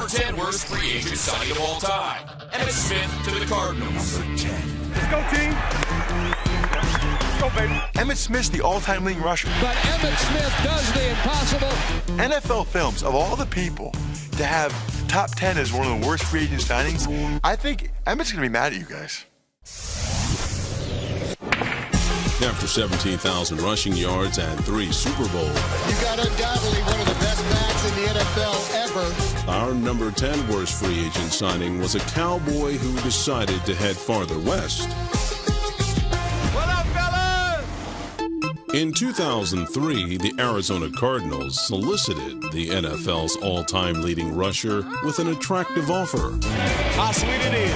number 10 worst free agent signing of all time. Emmitt Smith to the Cardinals. Number 10. Let's go, team. Let's go, baby. Emmitt Smith's the all-time leading rusher. But Emmitt Smith does the impossible. NFL Films, of all the people to have top 10 as one of the worst free agent signings, I think Emmitt's going to be mad at you guys. After 17,000 rushing yards and 3 Super Bowls, You got undoubtedly one of the best backs in the NFL ever. our number 10 worst free agent signing was a Cowboy who decided to head farther west. What up, fellas? In 2003, the Arizona Cardinals solicited the NFL's all-time leading rusher with an attractive offer. How sweet it is.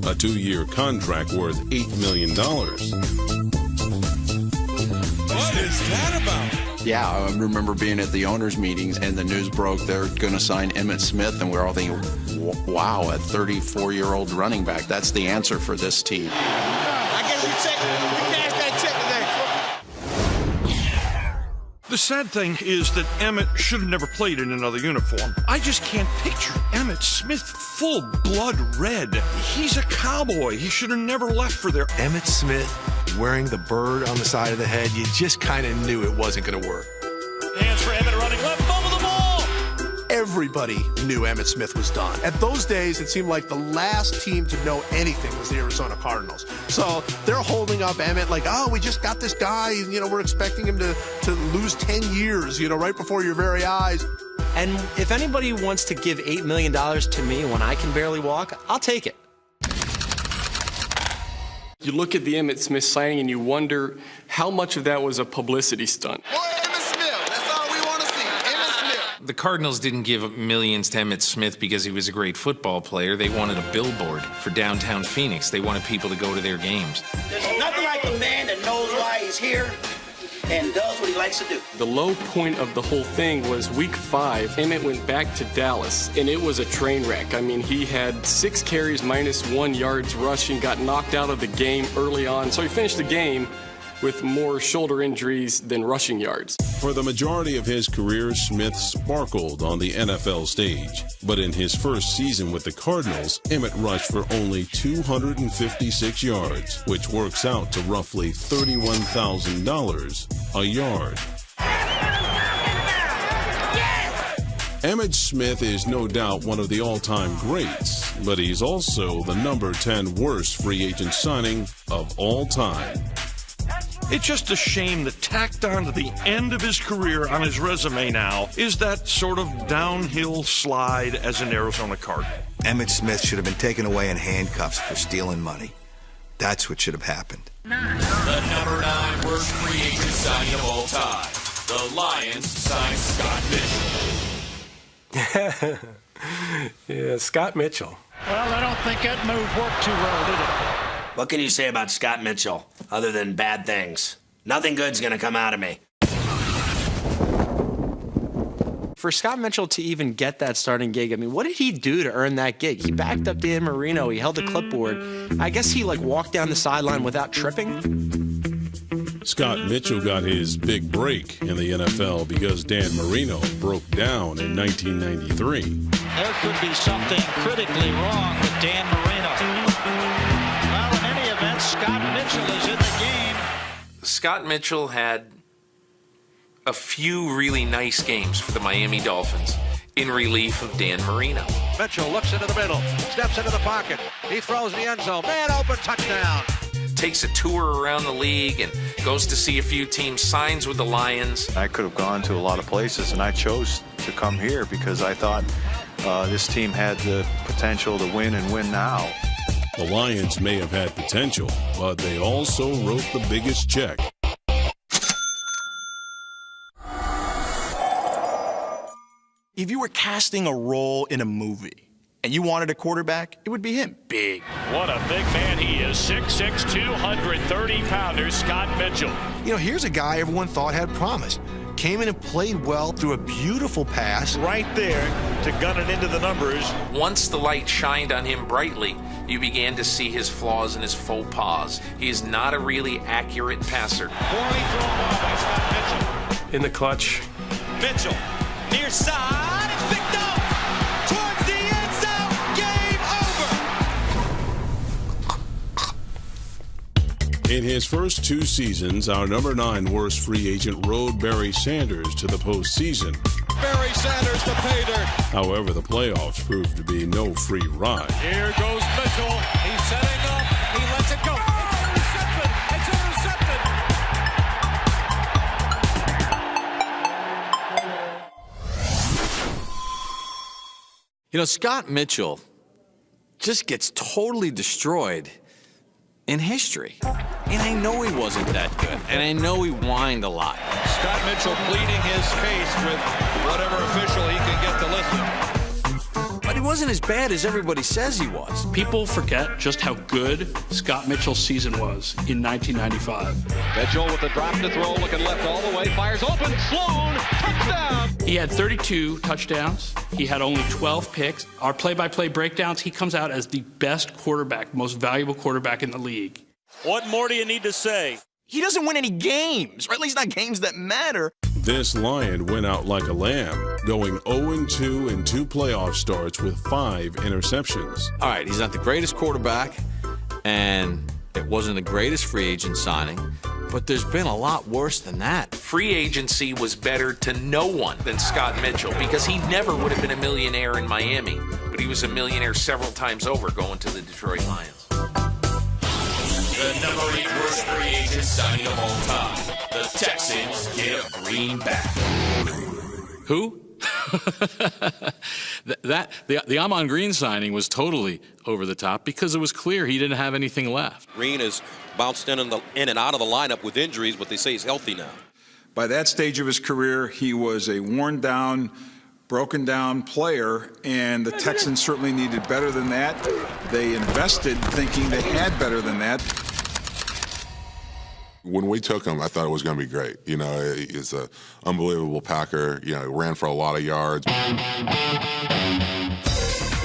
A 2-year contract worth $8 million. What is that about? Yeah, I remember being at the owners' meetings and the news broke they're going to sign Emmitt Smith, and we're all thinking, wow, a 34-year-old running back, that's the answer for this team. I guess we cashed that check today. The sad thing is that Emmitt should have never played in another uniform. I just can't picture Emmitt Smith full blood red. He's a cowboy. He should have never left for there. Emmitt Smith wearing the bird on the side of the head, you just kind of knew it wasn't going to work. Hands for Emmitt running left, fumble the ball. Everybody knew Emmitt Smith was done. At those days, it seemed like the last team to know anything was the Arizona Cardinals. So they're holding up Emmitt like, oh, we just got this guy, we're expecting him to lose 10 years, right before your very eyes. And if anybody wants to give $8 million to me when I can barely walk, I'll take it. You look at the Emmitt Smith signing and you wonder how much of that was a publicity stunt. Boy, Emmitt Smith, that's all we want to see. Emmitt Smith. The Cardinals didn't give millions to Emmitt Smith because he was a great football player. They wanted a billboard for downtown Phoenix. They wanted people to go to their games. There's nothing like a man that knows why he's here and does what he likes to do. The low point of the whole thing was week 5. Emmitt went back to Dallas, and it was a train wreck. I mean, he had 6 carries minus 1 yards rushing, got knocked out of the game early on. So he finished the game with more shoulder injuries than rushing yards. For the majority of his career, Smith sparkled on the NFL stage. But in his first season with the Cardinals, Emmitt rushed for only 256 yards, which works out to roughly $31,000 a yard. Emmitt Smith is no doubt one of the all-time greats, but he's also the number 10 worst free agent signing of all time. It's just a shame that tacked on to the end of his career on his resume now is that sort of downhill slide as an Arizona Cardinal. Emmitt Smith should have been taken away in handcuffs for stealing money. That's what should have happened. The number 9 worst free agent signing of all time. The Lions signed Scott Mitchell. Yeah, Scott Mitchell. Well, I don't think that move worked too well, did it? What can you say about Scott Mitchell other than bad things? Nothing good's going to come out of me. For Scott Mitchell to even get that starting gig, I mean, what did he do to earn that gig? He backed up Dan Marino. He held the clipboard. I guess he, walked down the sideline without tripping. Scott Mitchell got his big break in the NFL because Dan Marino broke down in 1993. There could be something critically wrong with Dan Marino. Well, in any event, Scott Mitchell is in the game. Scott Mitchell had a few really nice games for the Miami Dolphins in relief of Dan Marino. Mitchell looks into the middle, steps into the pocket. He throws in the end zone. Man open, touchdown. Takes a tour around the league and goes to see a few teams, signs with the Lions. I could have gone to a lot of places, and I chose to come here because I thought this team had the potential to win and win now. The Lions may have had potential, but they also wrote the biggest check. If you were casting a role in a movie and you wanted a quarterback, it would be him. Big. What a big man he is. 6'6", 230-pounder, Scott Mitchell. Here's a guy everyone thought had promise. Came in and played well, threw a beautiful pass. Right there to gun it into the numbers. Once the light shined on him brightly, you began to see his flaws and his faux pas. He is not a really accurate passer. Poorly thrown ball by Scott Mitchell. In the clutch. Mitchell, near side, it's picked up. Towards his first 2 seasons, our number 9 worst free agent rode Barry Sanders to the postseason. Barry Sanders to pay dirt. However, the playoffs proved to be no free ride. Here goes Mitchell. He's setting up. He lets it go. It's intercepted. It's intercepted. You know, Scott Mitchell just gets totally destroyed in history. And I know he wasn't that good, and I know he whined a lot. Scott Mitchell pleading his case with whatever official he can get to listen. But he wasn't as bad as everybody says he was. People forget just how good Scott Mitchell's season was in 1995. Mitchell with the drop to throw, looking left all the way, fires open, Sloan, touchdown! He had 32 touchdowns. He had only 12 picks. Our play-by-play breakdowns, he comes out as the best quarterback, most valuable quarterback in the league. What more do you need to say? He doesn't win any games, or at least not games that matter. This Lion went out like a lamb, going 0-2 in 2 playoff starts with 5 interceptions. All right, he's not the greatest quarterback, and it wasn't the greatest free agent signing, but there's been a lot worse than that. Free agency was better to no one than Scott Mitchell because he never would have been a millionaire in Miami, but he was a millionaire several times over going to the Detroit Lions. The number 8 worst free agent signing of all time. The Texans give Green back. Who? The Amon Green signing was totally over the top because it was clear he didn't have anything left. Green has bounced in and out of the lineup with injuries, but they say he's healthy now. By that stage of his career, he was a worn down, broken down player, and the Texans certainly needed better than that. They invested thinking they had better than that. When we took him, I thought it was going to be great. You know, he's an unbelievable Packer. You know, ran for a lot of yards.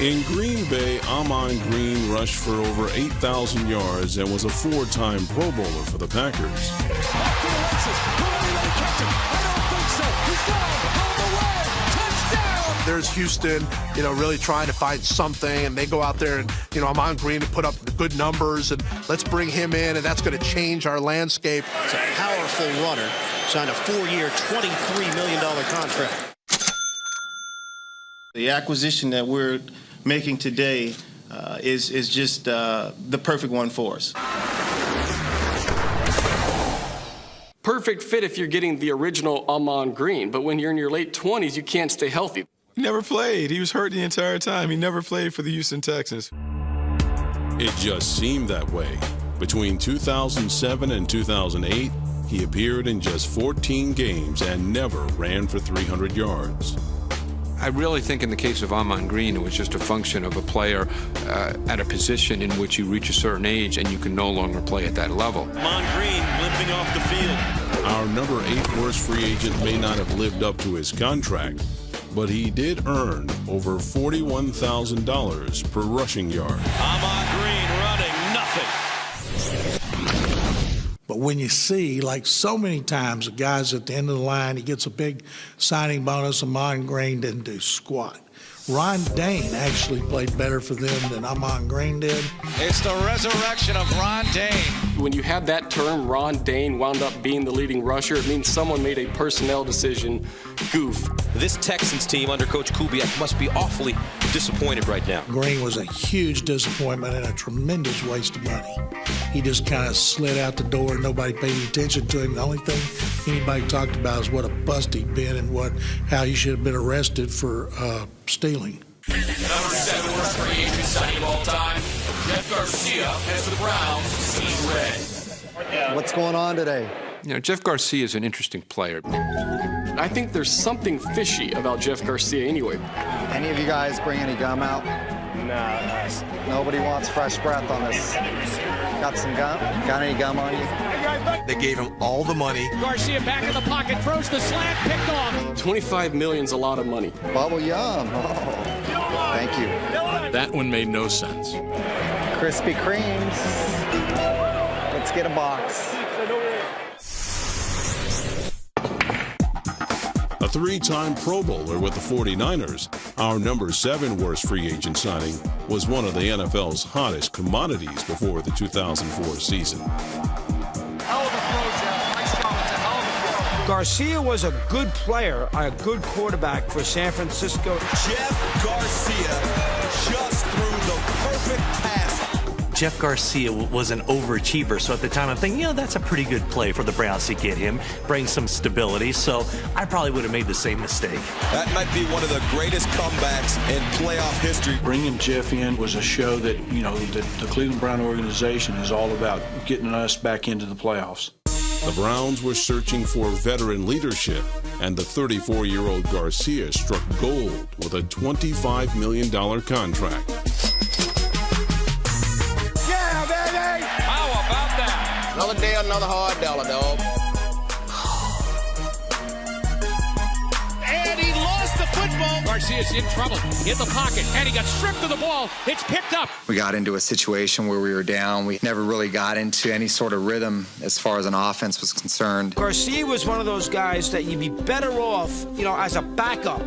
In Green Bay, Amon Green rushed for over 8,000 yards and was a 4-time Pro Bowler for the Packers. There's Houston, you know, really trying to find something, and they go out there and, you know, Amon Green to put up the good numbers, and let's bring him in, and that's going to change our landscape. It's a powerful runner, signed a 4-year, $23 million contract. The acquisition that we're making today is just the perfect one for us. Perfect fit if you're getting the original Amon Green, but when you're in your late 20s, you can't stay healthy. He never played. He was hurt the entire time. He never played for the Houston Texans. It just seemed that way. Between 2007 and 2008, he appeared in just 14 games and never ran for 300 yards. I really think in the case of Amon Green, it was just a function of a player at a position in which you reach a certain age and you can no longer play at that level. Amon Green limping off the field. Our number 8 worst free agent may not have lived up to his contract, but he did earn over $41,000 per rushing yard. Amon Green running nothing. But when you see, like so many times, the guy's at the end of the line, he gets a big signing bonus, Amon Green didn't do squat. Ron Dane actually played better for them than Amon Green did. It's the resurrection of Ron Dane. When you have that term, Ron Dane wound up being the leading rusher, it means someone made a personnel decision goof. This Texans team under Coach Kubiak must be awfully disappointed right now. Green was a huge disappointment and a tremendous waste of money. He just kind of slid out the door and nobody paid any attention to him. The only thing anybody talked about is what a bust he'd been and how he should have been arrested for stealing. Number 7 worst free agent signing of all time. Jeff Garcia has the Browns seen red. What's going on today? You know, Jeff Garcia is an interesting player. I think there's something fishy about Jeff Garcia anyway. Any of you guys bring any gum out? No. Nobody wants fresh breath on this. Got some gum? Got any gum on you? They gave him all the money. Garcia back in the pocket, throws the slant, picked off. $25 million's a lot a money. Bubble yum. Oh, thank you. That one made no sense. Krispy Kremes. Let's get a box. A 3-time Pro Bowler with the 49ers, our number 7 worst free agent signing was one of the NFL's hottest commodities before the 2004 season. Garcia was a good player, a good quarterback for San Francisco. Jeff Garcia just threw the perfect pass. Jeff Garcia was an overachiever, so at the time I'm thinking, that's a pretty good play for the Browns to get him, bring some stability, so I probably would have made the same mistake. That might be one of the greatest comebacks in playoff history. Bringing Jeff in was a show that, the Cleveland Brown organization is all about getting us back into the playoffs. The Browns were searching for veteran leadership, and the 34-year-old Garcia struck gold with a $25 million contract. Yeah, baby! How about that? Another day, another hard dollar, dog. And he lost the football. Garcia's in trouble. In the pocket, and he got stripped of the ball. It's picked up. We got into a situation where we were down. We never really got into any sort of rhythm as far as an offense was concerned. Garcia was one of those guys that you'd be better off, as a backup,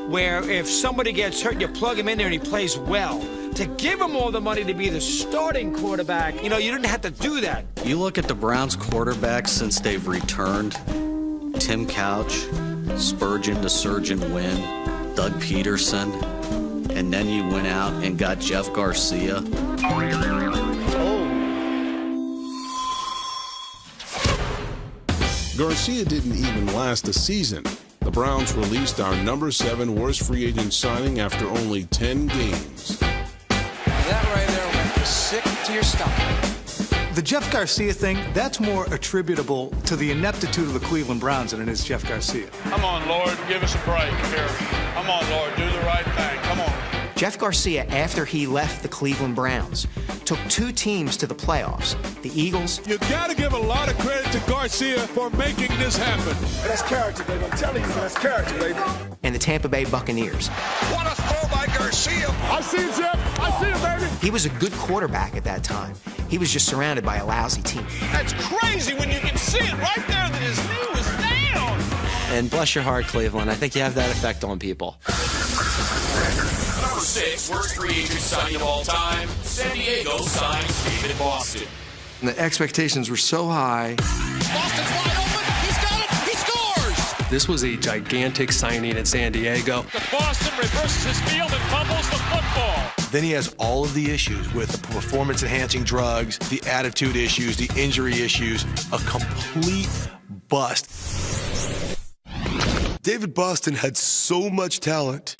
where if somebody gets hurt, you plug him in there and he plays well. To give him all the money to be the starting quarterback, you didn't have to do that. You look at the Browns quarterbacks since they've returned, Tim Couch, Spurgeon to Surgeon Wynn, Doug Peterson, and then you went out and got Jeff Garcia. Garcia didn't even last a season. The Browns released our number 7 worst free agent signing after only 10 games. That right there will make you sick to your stomach. The Jeff Garcia thing, that's more attributable to the ineptitude of the Cleveland Browns than it is Jeff Garcia. Come on, Lord, give us a break here. Come on, Lord, do the right thing. Come on. Jeff Garcia, after he left the Cleveland Browns, took 2 teams to the playoffs. The Eagles. You got to give a lot of credit to Garcia for making this happen. That's character, baby. I'm telling you, that's character, baby. And the Tampa Bay Buccaneers. What a throw by Garcia. I see him, Jeff. I see him, baby. He was a good quarterback at that time. He was just surrounded by a lousy team. That's crazy when you can see it right there that his knee was down. And bless your heart, Cleveland. I think you have that effect on people. Number 6 worst free agent signing of all time. San Diego signs David Boston. And the expectations were so high. Boston's wide open. He's got it. He scores. This was a gigantic signing in San Diego. Boston reverses his field and fumbles the football. Then he has all of the issues with the performance-enhancing drugs, the attitude issues, the injury issues, a complete bust. David Boston had so much talent.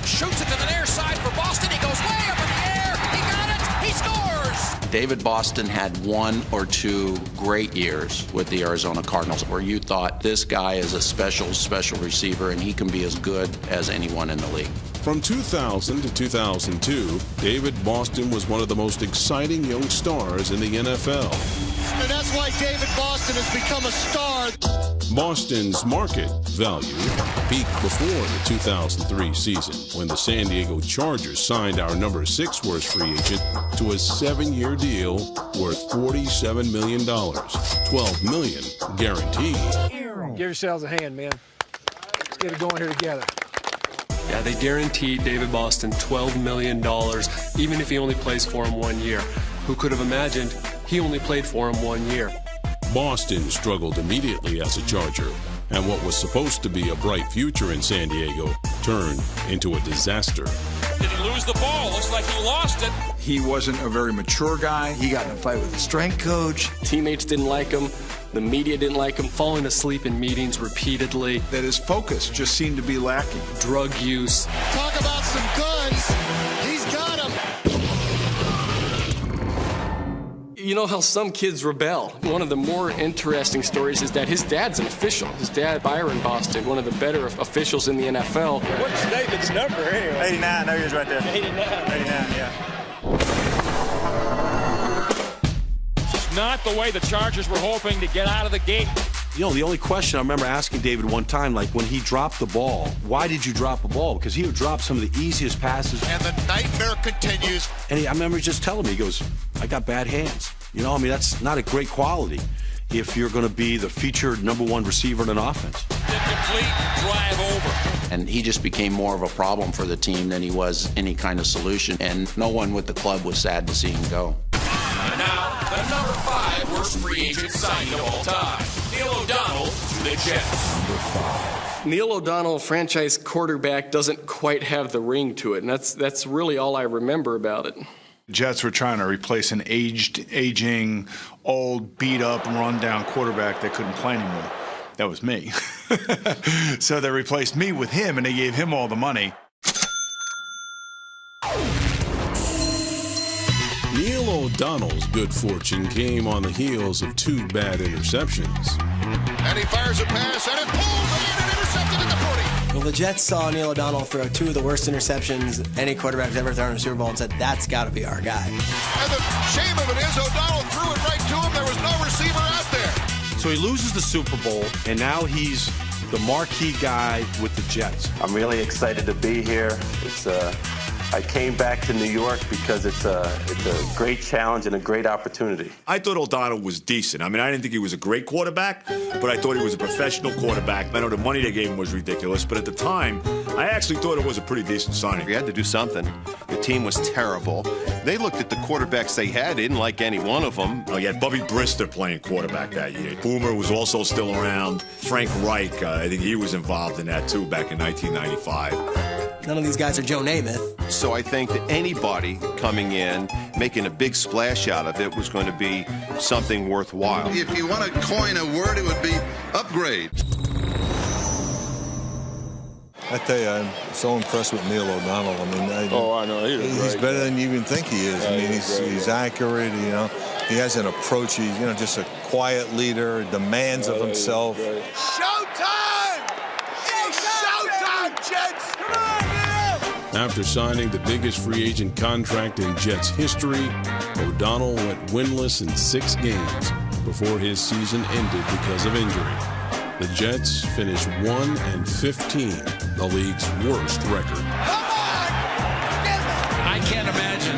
Shoots it to the near side for Boston. He goes way up in the air. He got it. He scores. David Boston had 1 or 2 great years with the Arizona Cardinals where you thought this guy is a special receiver and he can be as good as anyone in the league. From 2000 to 2002, David Boston was one of the most exciting young stars in the NFL. And that's why David Boston has become a star. Boston's market value peaked before the 2003 season when the San Diego Chargers signed our number 6 worst free agent to a 7-year deal worth $47 million, $12 million guaranteed. Give yourselves a hand, man. Let's get it going here together. Yeah, they guaranteed David Boston $12 million, even if he only plays for him 1 year. Who could have imagined he only played for him 1 year? Boston struggled immediately as a Charger, and what was supposed to be a bright future in San Diego turned into a disaster. Did he lose the ball? Looks like he lost it. He wasn't a very mature guy. He got in a fight with the strength coach. Teammates didn't like him. The media didn't like him, falling asleep in meetings repeatedly. That his focus just seemed to be lacking. Drug use. Talk about some guns. He's got them. You know how some kids rebel. One of the more interesting stories is that his dad's an official. His dad, Byron Boston, one of the better officials in the NFL. What's David's number anyway? 89, there he is right there. 89. 89, yeah. Not the way the Chargers were hoping to get out of the gate. The only question I remember asking David one time, like when he dropped the ball, why did you drop the ball? Because he would drop some of the easiest passes. And the nightmare continues. And I remember just telling me, he goes, I got bad hands. That's not a great quality if you're going to be the featured number 1 receiver in an offense. Incomplete, drive over. And he just became more of a problem for the team than he was any kind of solution. And no one with the club was sad to see him go. And now, the number 5 worst free agent signing of all time. Neil O'Donnell to the Jets. Neil O'Donnell, franchise quarterback, doesn't quite have the ring to it, and that's really all I remember about it. Jets were trying to replace an aging, old, beat-up, run-down quarterback that couldn't play anymore. That was me. So they replaced me with him, and they gave him all the money. Neil O'Donnell's good fortune came on the heels of 2 bad interceptions. And he fires a pass, and it pulls in and intercepted at the 40. Well, the Jets saw Neil O'Donnell throw 2 of the worst interceptions any quarterback's ever thrown in a Super Bowl and said, that's got to be our guy. And the shame of it is O'Donnell threw it right to him. There was no receiver out there. So he loses the Super Bowl, and now he's the marquee guy with the Jets. I'm really excited to be here. I came back to New York because it's a great challenge and a great opportunity. I thought O'Donnell was decent. I mean, I didn't think he was a great quarterback, but I thought he was a professional quarterback. I know the money they gave him was ridiculous, but at the time, I actually thought it was a pretty decent signing. We had to do something. The team was terrible. They looked at the quarterbacks they had, didn't like any one of them. Oh, you had Bubby Brister playing quarterback that year. Boomer was also still around. Frank Reich, I think he was involved in that too back in 1995. None of these guys are Joe Namath. So I think that anybody coming in, making a big splash out of it, was going to be something worthwhile. If you want to coin a word, it would be upgrade. I tell you, I'm so impressed with Neil O'Donnell. I mean, I know. He's better than you even think he is. I mean, he's accurate, you know. He has an approach. He's, just a quiet leader, demands of himself. Showtime! It's showtime, Jets! Come on, Neil! After signing the biggest free agent contract in Jets history, O'Donnell went winless in 6 games before his season ended because of injury. The Jets finished 1-15, the league's worst record. I can't imagine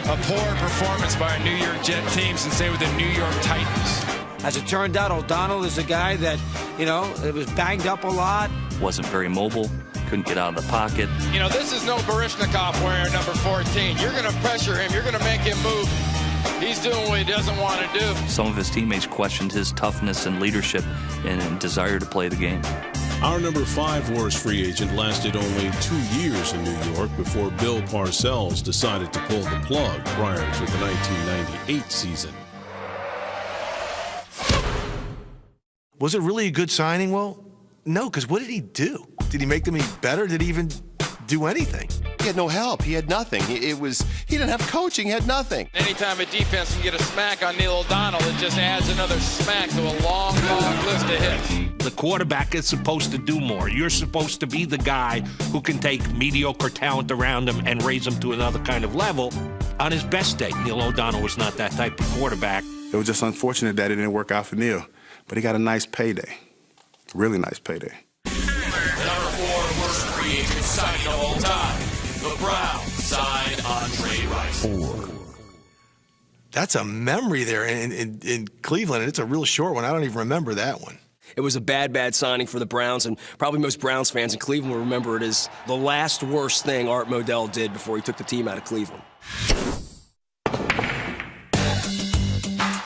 a poorer performance by a New York Jet team since they were the New York Titans. As it turned out, O'Donnell is a guy that, it was banged up a lot. Wasn't very mobile, couldn't get out of the pocket. This is no Baryshnikov wearing number 14. You're going to pressure him. You're going to make him move. He's doing what he doesn't want to do. Some of his teammates questioned his toughness and leadership and desire to play the game. Our number 5 worst free agent lasted only 2 years in New York before Bill Parcells decided to pull the plug prior to the 1998 season. Was it really a good signing? Well, no, because what did he do? Did he make them any better? Did he even do anything? He had no help. He had nothing. He didn't have coaching. He had nothing. Anytime a defense can get a smack on Neil O'Donnell, it just adds another smack to a long list of hits. The quarterback is supposed to do more. You're supposed to be the guy who can take mediocre talent around him and raise him to another kind of level. On his best day, Neil O'Donnell was not that type of quarterback. It was just unfortunate that it didn't work out for Neil, but he got a nice payday. Really nice payday. Number 4 worst free agent signing of all time. The Browns signed Andre Rison. That's a memory there in Cleveland, and it's a real short one. I don't even remember that one. It was a bad signing for the Browns, and probably most Browns fans in Cleveland will remember it as the last worst thing Art Modell did before he took the team out of Cleveland.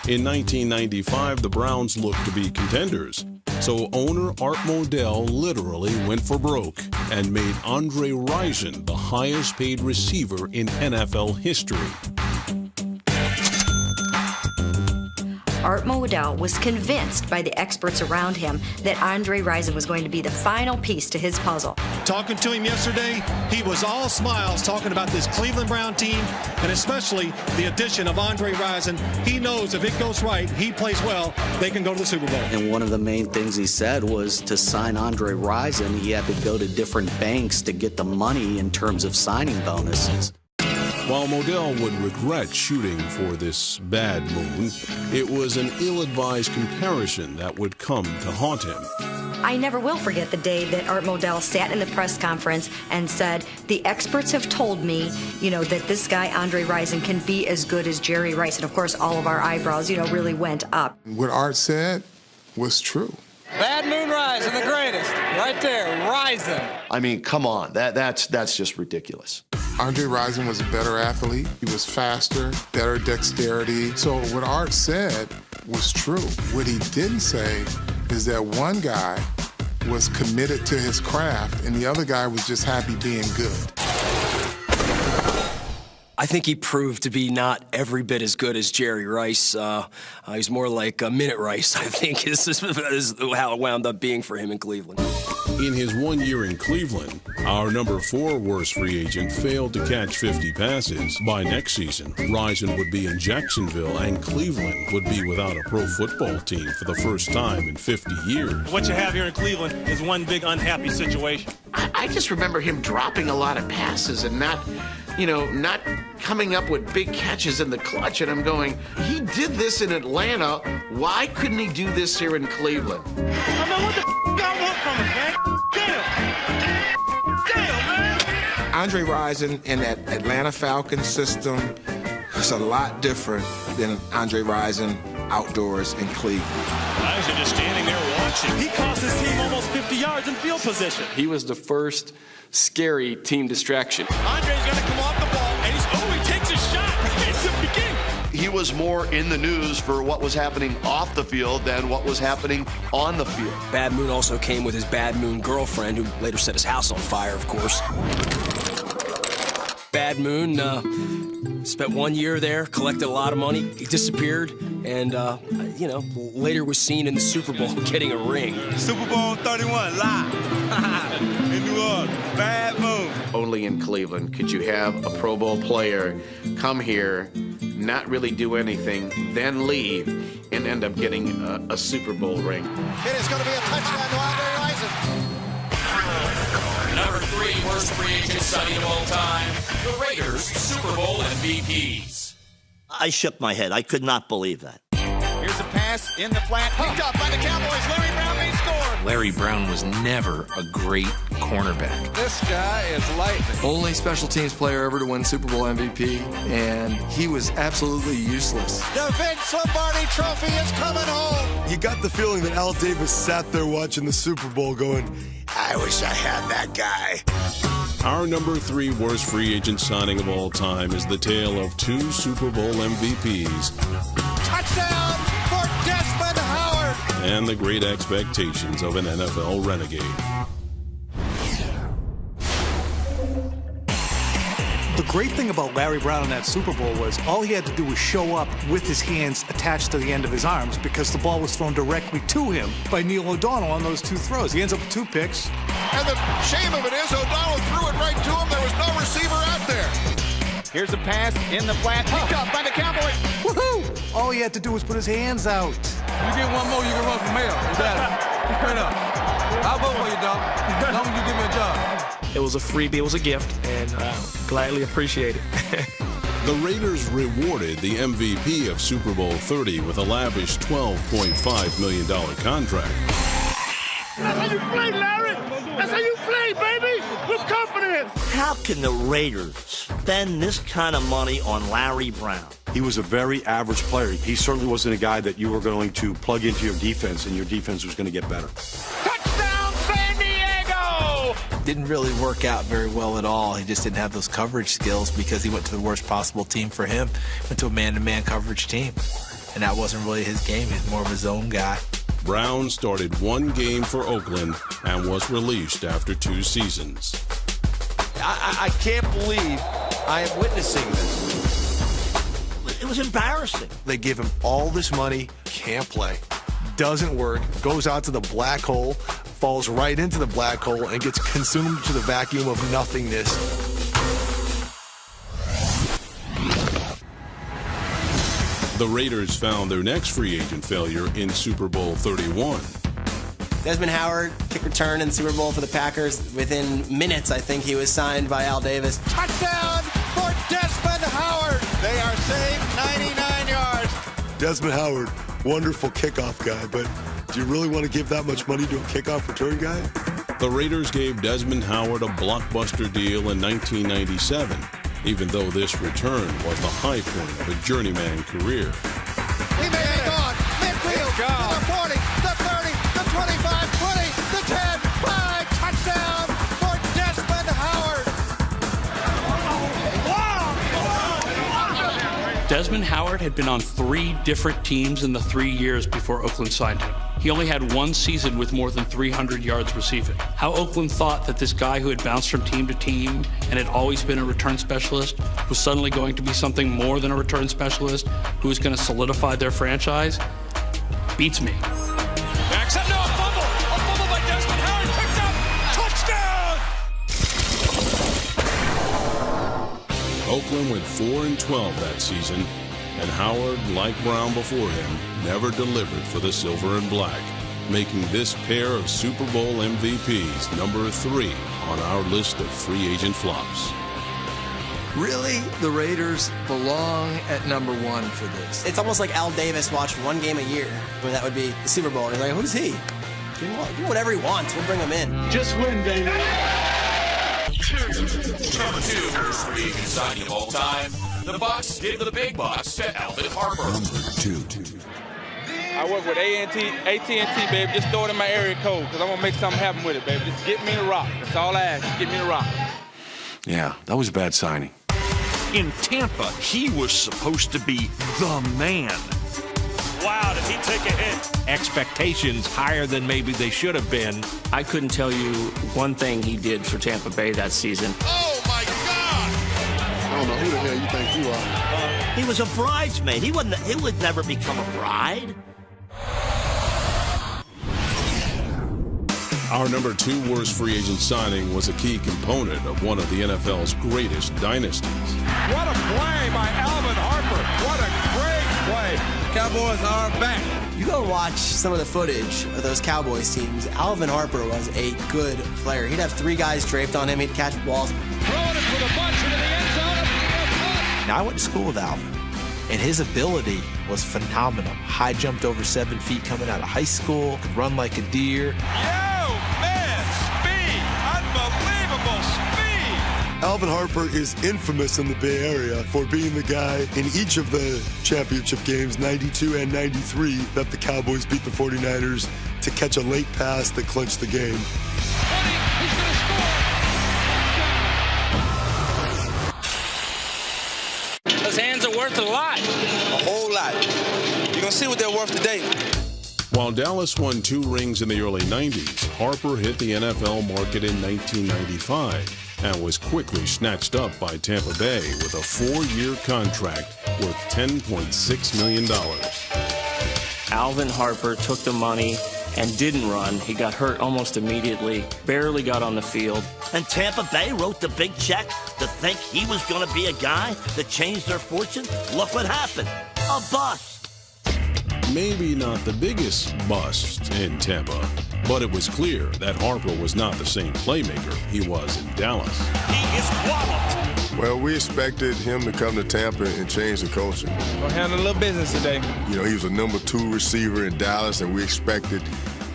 In 1995, the Browns looked to be contenders. So owner Art Modell literally went for broke and made Andre Rison the highest paid receiver in NFL history. Art Modell was convinced by the experts around him that Andre Rison was going to be the final piece to his puzzle. Talking to him yesterday, he was all smiles talking about this Cleveland Brown team and especially the addition of Andre Rison. He knows if it goes right, he plays well, they can go to the Super Bowl. And one of the main things he said was to sign Andre Rison, he had to go to different banks to get the money in terms of signing bonuses. While Modell would regret shooting for this bad moon, it was an ill-advised comparison that would come to haunt him. I never will forget the day that Art Modell sat in the press conference and said, the experts have told me, that this guy, Andre Rison, can be as good as Jerry Rice. And of course, all of our eyebrows, really went up. What Art said was true. Bad Moon Rison, the greatest. Right there, Rison. I mean, come on. That's just ridiculous. Andre Rison was a better athlete. He was faster, better dexterity. So what Art said was true. What he didn't say is that one guy was committed to his craft and the other guy was just happy being good. I think he proved to be not every bit as good as Jerry Rice. He's more like a Minute Rice, I think, is how it wound up being for him in Cleveland. In his 1 year in Cleveland, our number 4 worst free agent failed to catch 50 passes. By next season, Rison would be in Jacksonville and Cleveland would be without a pro football team for the first time in 50 years. What you have here in Cleveland is one big unhappy situation. I just remember him dropping a lot of passes and not coming up with big catches in the clutch. And I'm going, he did this in Atlanta. Why couldn't he do this here in Cleveland? I mean, what the y'all want from us, man? Damn, man. Andre Rison in that Atlanta Falcons system is a lot different than Andre Rison outdoors in Cleveland. Rison just standing there watching. He cost his team almost 50 yards in field position. He was the first scary team distraction. Andre's going to come off the ball, and he takes a shot. It's the beginning. He was more in the news for what was happening off the field than what was happening on the field. Bad Moon also came with his Bad Moon girlfriend, who later set his house on fire, of course. Bad Moon spent 1 year there, collected a lot of money. He disappeared, and, later was seen in the Super Bowl getting a ring. Super Bowl 31, live in New Orleans. Bad Moon. Only in Cleveland could you have a Pro Bowl player come here, not really do anything, then leave, and end up getting a Super Bowl ring. It is going to be a touchdown to Andre Rison. Number 3 worst free agent signing of all time, the Raiders Super Bowl MVPs. I shook my head. I could not believe that. Here's a pass in the flat, picked up by the Cowboys. Larry Brown may score. Larry Brown was never a great cornerback. This guy is lightning. Only special teams player ever to win Super Bowl MVP, and he was absolutely useless. The Vince Lombardi Trophy is coming home. You got the feeling that Al Davis sat there watching the Super Bowl going, I wish I had that guy. Our number 3 worst free agent signing of all time is the tale of 2 Super Bowl MVPs. Touchdown for Desmond Howard. And the great expectations of an NFL renegade. The great thing about Larry Brown in that Super Bowl was all he had to do was show up with his hands attached to the end of his arms because the ball was thrown directly to him by Neil O'Donnell on those 2 throws. He ends up with 2 picks. And the shame of it is O'Donnell threw it right to him. There was no receiver out there. Here's a pass in the flat, picked up by the Cowboys. Woohoo! All he had to do was put his hands out. You get one more, you can run for mayor. Is that turn up? I'll vote for you, dog. As long as you give me a job. It was a freebie, it was a gift, and gladly appreciate it. The Raiders rewarded the MVP of Super Bowl 30 with a lavish $12.5 million contract. That's how you play, Larry. That's how you play, baby. With confidence. How can the Raiders spend this kind of money on Larry Brown? He was a very average player. He certainly wasn't a guy that you were going to plug into your defense and your defense was going to get better. Touchdown, San Diego! Didn't really work out very well at all. He just didn't have those coverage skills because he went to the worst possible team for him. Went to a man-to-man coverage team. And that wasn't really his game. He was more of a zone guy. Brown started 1 game for Oakland and was released after 2 seasons. I can't believe I am witnessing this. It was embarrassing. They give him all this money, can't play, doesn't work, goes out to the black hole, falls right into the black hole, and gets consumed to the vacuum of nothingness. The Raiders found their next free agent failure in Super Bowl 31. Desmond Howard, kick return in the Super Bowl for the Packers. Within minutes, I think he was signed by Al Davis. Touchdown for Desmond Howard. They are saved 99 yards. Desmond Howard, wonderful kickoff guy, but do you really want to give that much money to a kickoff return guy? The Raiders gave Desmond Howard a blockbuster deal in 1997, even though this return was the high point of a journeyman career. He may be gone. Midfield. The 40, the 30, the 25, 20, the 10, 5. Touchdown for Desmond Howard. Desmond Howard had been on 3 different teams in the 3 years before Oakland signed him. He only had 1 season with more than 300 yards receiving. How Oakland thought that this guy who had bounced from team to team and had always been a return specialist was suddenly going to be something more than a return specialist who was going to solidify their franchise beats me. Backs up, no, a fumble by Desmond Howard, picked up, touchdown! Oakland went 4-12 that season, and Howard, like Brown before him, never delivered for the Silver and Black, making this pair of Super Bowl MVPs number 3 on our list of free agent flops. Really? The Raiders belong at number 1 for this. It's almost like Al Davis watched 1 game a year, but that would be the Super Bowl. He's like, who's he? Do whatever he wants. We'll bring him in. Just win, baby. Number 2, worst free agent signing of all time. The Bucks give the big bucks to Alvin Harper. Number 2. I work with AT&T, baby. Just throw it in my area code, because I'm going to make something happen with it, baby. Just get me a rock. That's all I ask. Just get me a rock. Yeah, that was a bad signing. In Tampa, he was supposed to be the man. Wow, did he take a hit? Expectations higher than maybe they should have been. I couldn't tell you one thing he did for Tampa Bay that season. Oh, my God! I don't know who the hell you think you are. He was a bridesmaid. He would never become a bride. Our number 2 worst free agent signing was a key component of one of the NFL's greatest dynasties. What a play by Alvin Harper. What a great play. Cowboys are back. You go watch some of the footage of those Cowboys teams. Alvin Harper was a good player. He'd have 3 guys draped on him. He'd catch balls. Throwing it for the bunch into the end zone. Now, I went to school with Alvin, and his ability was phenomenal. High jumped over 7 feet coming out of high school, could run like a deer. Alvin Harper is infamous in the Bay Area for being the guy in each of the championship games, 92 and 93, that the Cowboys beat the 49ers to catch a late pass that clinched the game. Those hands are worth a lot. A whole lot. You're going to see what they're worth today. While Dallas won 2 rings in the early 90s, Harper hit the NFL market in 1995 and was quickly snatched up by Tampa Bay with a 4-year contract worth $10.6 million. Alvin Harper took the money and didn't run. He got hurt almost immediately, barely got on the field. And Tampa Bay wrote the big check to think he was going to be a guy that changed their fortune. Look what happened. A bust. Maybe not the biggest bust in Tampa, but it was clear that Harper was not the same playmaker he was in Dallas. He is walloped. Well, we expected him to come to Tampa and change the culture. We'll handle a little business today. You know, he was a number 2 receiver in Dallas, and we expected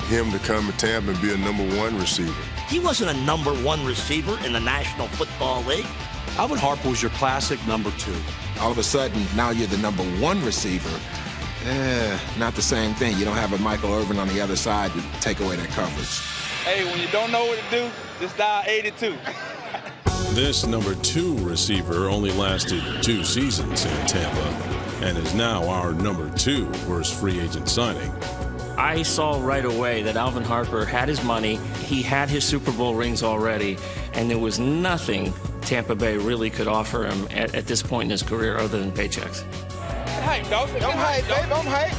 him to come to Tampa and be a number 1 receiver. He wasn't a number 1 receiver in the National Football League. Alvin Harper was your classic number 2. All of a sudden, now you're the number 1 receiver. Not the same thing. You don't have a Michael Irvin on the other side to take away that coverage. Hey, when you don't know what to do, just dial 82. This number 2 receiver only lasted 2 seasons in Tampa and is now our number 2 worst free agent signing. I saw right away that Alvin Harper had his money, he had his Super Bowl rings already, and there was nothing Tampa Bay really could offer him at this point in his career other than paychecks. Hype, Dawson. Don't hype, baby. Don't hype.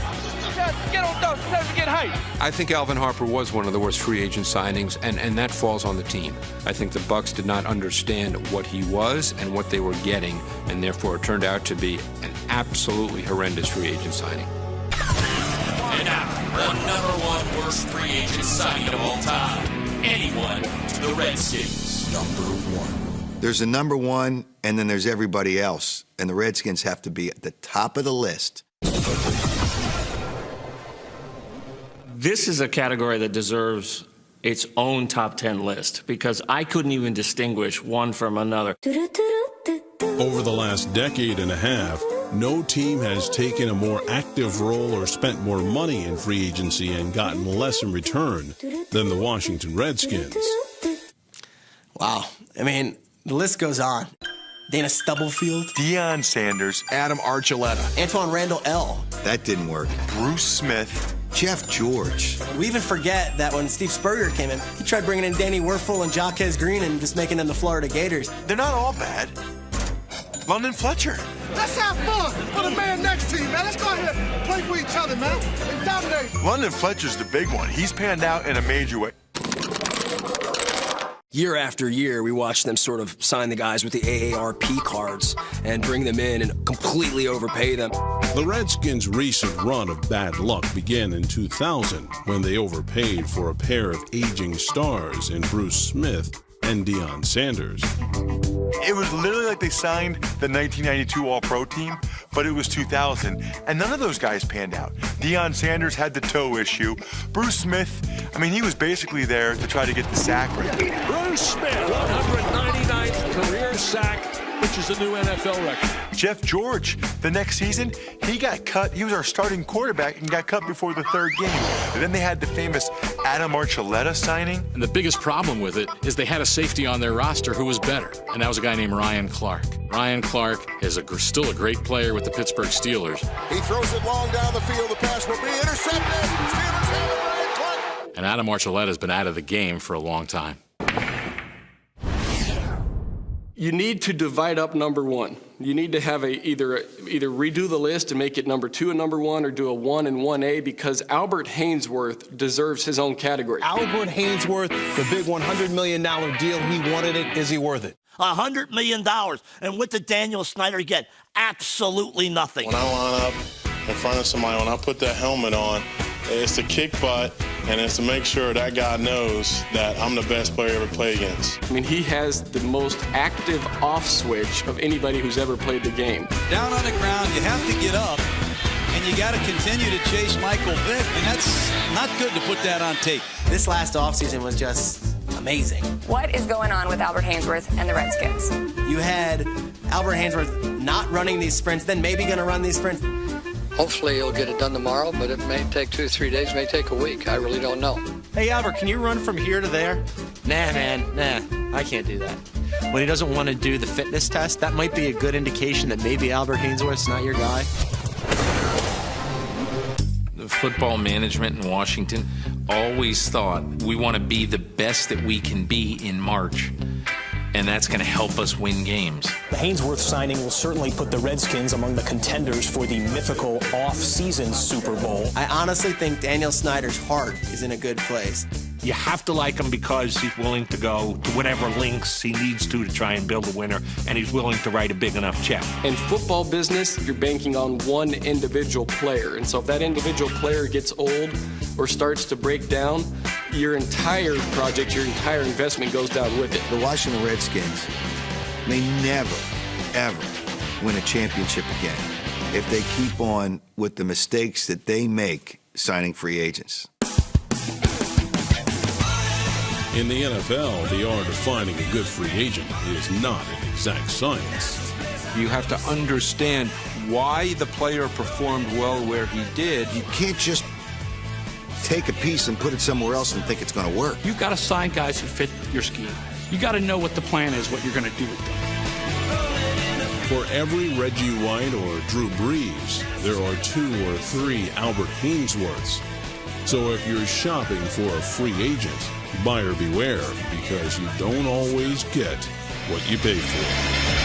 Get on Dawson. Time to get hype. I think Alvin Harper was one of the worst free agent signings, and that falls on the team. I think the Bucs did not understand what he was and what they were getting, and therefore it turned out to be an absolutely horrendous free agent signing. And now, the number 1 worst free agent signing of all time. Anyone to the Redskins. Number 1. There's a number 1, and then there's everybody else. And the Redskins have to be at the top of the list. This is a category that deserves its own top 10 list because I couldn't even distinguish one from another. Over the last decade and a half, no team has taken a more active role or spent more money in free agency and gotten less in return than the Washington Redskins. Wow. I mean, the list goes on. Dana Stubblefield. Deion Sanders. Adam Archuleta. Antoine Randall L. That didn't work. Bruce Smith. Jeff George. We even forget that when Steve Spurrier came in, he tried bringing in Danny Werfel and Jaquez Green and just making them the Florida Gators. They're not all bad. London Fletcher. Let's have fun for the man next to you, man. Let's go ahead and play for each other, man. And dominate. London Fletcher's the big one. He's panned out in a major way. Year after year, we watch them sort of sign the guys with the AARP cards and bring them in and completely overpay them. The Redskins' recent run of bad luck began in 2000 when they overpaid for a pair of aging stars in Bruce Smith and Deion Sanders. It was literally like they signed the 1992 All-Pro team, but it was 2000, and none of those guys panned out. Deion Sanders had the toe issue. Bruce Smith, I mean, he was basically there to try to get the sack record. Bruce Smith, 199th career sack, which is a new NFL record. Jeff George, the next season, he got cut. He was our starting quarterback and got cut before the third game. And then they had the famous Adam Archuleta signing. And the biggest problem with it is they had a safety on their roster who was better, and that was a guy named Ryan Clark. Ryan Clark is still a great player with the Pittsburgh Steelers. He throws it long down the field. The pass will be intercepted. Steelers have it, Ryan Clark. And Adam Archuleta has been out of the game for a long time. You need to divide up number one. You need to have either redo the list and make it number 2 and number 1, or do a 1 and 1A, because Albert Haynesworth deserves his own category. Albert Haynesworth, the big $100 million deal, he wanted it. Is he worth it? $100 million. And what did Daniel Snyder get? Absolutely nothing. When I line up in front of somebody, when I put that helmet on, it's to kick butt, and it's to make sure that guy knows that I'm the best player ever played against. I mean, he has the most active off switch of anybody who's ever played the game. Down on the ground, you have to get up, and you got to continue to chase Michael Vick, and that's not good to put that on tape. This last offseason was just amazing. What is going on with Albert Haynesworth and the Redskins? You had Albert Haynesworth not running these sprints, then maybe going to run these sprints. Hopefully he'll get it done tomorrow, but it may take 2 or 3 days, may take a week. I really don't know. Hey, Albert, can you run from here to there? Nah, man, I can't do that. When he doesn't want to do the fitness test, that might be a good indication that maybe Albert Haynesworth's not your guy. The football management in Washington always thought we want to be the best that we can be in March, and that's going to help us win games. The Haynesworth signing will certainly put the Redskins among the contenders for the mythical off-season Super Bowl. I honestly think Daniel Snyder's heart is in a good place. You have to like him because he's willing to go to whatever lengths he needs to try and build a winner, and he's willing to write a big enough check. In football business, you're banking on one individual player. And so if that individual player gets old or starts to break down, your entire project, your entire investment goes down with it. The Washington Redskins may never, ever win a championship again if they keep on with the mistakes that they make signing free agents. In the NFL, the art of finding a good free agent is not an exact science. You have to understand why the player performed well where he did. You can't just take a piece and put it somewhere else and think it's going to work. You've got to sign guys who fit your scheme. You got to know what the plan is, what you're going to do with them. For every Reggie White or Drew Brees, there are 2 or 3 Albert Haynesworths. So if you're shopping for a free agent, buyer beware, because you don't always get what you pay for.